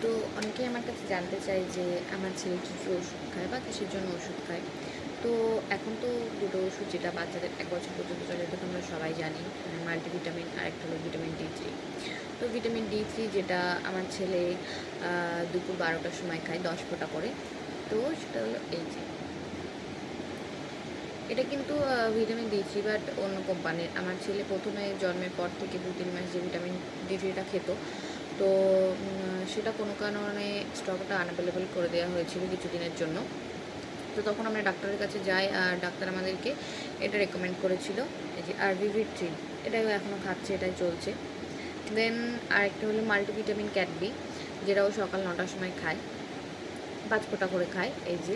তো অনেকেই আমার কাছে জানতে চায় যে আমার ছেলে কী কী ওষুধ খায় বা কিসের জন্য ওষুধ খায়। তো এখন তো দুটো ওষুধ যেটা বাচ্চাদের ১ বছর পর্যন্ত চলে এটা তো আমরা সবাই জানি। মাল্টিভিটামিন আর একটা হলো ভিটামিন D3। তো ভিটামিন D3 যেটা আমার ছেলে দুপুর ১২টার সময় খায় ১০ ফোঁটা করে। তো সেটা হলো এই যে এটা কিন্তু ভিটামিন D3 বাট অন্য কোম্পানির। আমার ছেলে প্রথমে জন্মের পর থেকে ২-৩ মাস যে ভিটামিন D3টা খেত, তো সেটা কোনো কারণে স্টকটা আনঅ্যাভেলেবল করে দেওয়া হয়েছিল কিছুদিনের জন্য। তো তখন আমরা ডাক্তারের কাছে যাই আর ডাক্তার আমাদেরকে এটা রেকমেন্ড করেছিল, এই যে RVV3। এটাও এখনও খাচ্ছে, এটাই চলছে। দেন আরেকটা হলো মাল্টিভিটামিন ক্যাট বি, যেটাও সকাল ৯টার সময় খায়, ৫ ফোঁটা করে খায়, এই যে।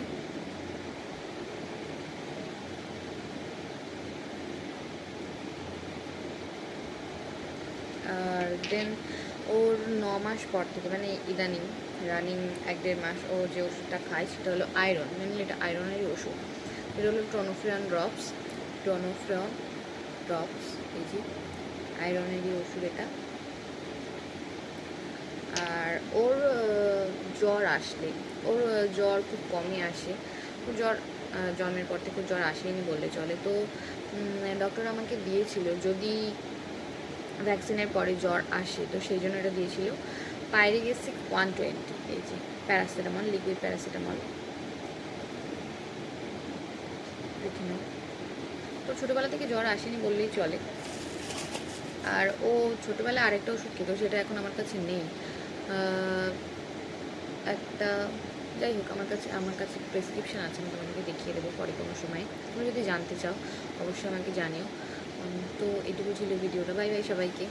আর দেন ওর ৯ মাস পর থেকে মানে ইদানিং রানিং ১-১.৫ মাস ও যে ওষুধটা খায় সেটা হলো আয়রন, মেনলি এটা আয়রনেরই ওষুধ। এটা হলো টনোফিরন ড্রপস, এই যে আয়রনেরই ওষুধ এটা। আর ওর জ্বর আসলে, ওর জ্বর খুব কমই আসে। ওর জ্বর জন্মের পর থেকে জ্বর আসেনি বললে চলে। তো ডক্টর আমাকে দিয়েছিল যদি ভ্যাকসিনের পরে জ্বর আসে, তো সেই জন্য এটা দিয়েছিল পাইরিগেসিক 120, এই যে প্যারাসিটামল, লিকুইড প্যারাসিটামল। দেখে নাও। তো ছোটোবেলা থেকে জ্বর আসেনি বললেই চলে। আর ও ছোটোবেলায় আরেকটা ওষুধ খেত, সেটা এখন আমার কাছে নেই। একটা যাই হোক, আমার কাছে প্রেসক্রিপশান আছে, আমি তোমাদেরকে দেখিয়ে দেবো পরে কোনো সময়। তুমি যদি জানতে চাও অবশ্যই আমাকে জানিও। তো এটুকু ছিল ভিডিওটা। বাই বাই সবাইকে।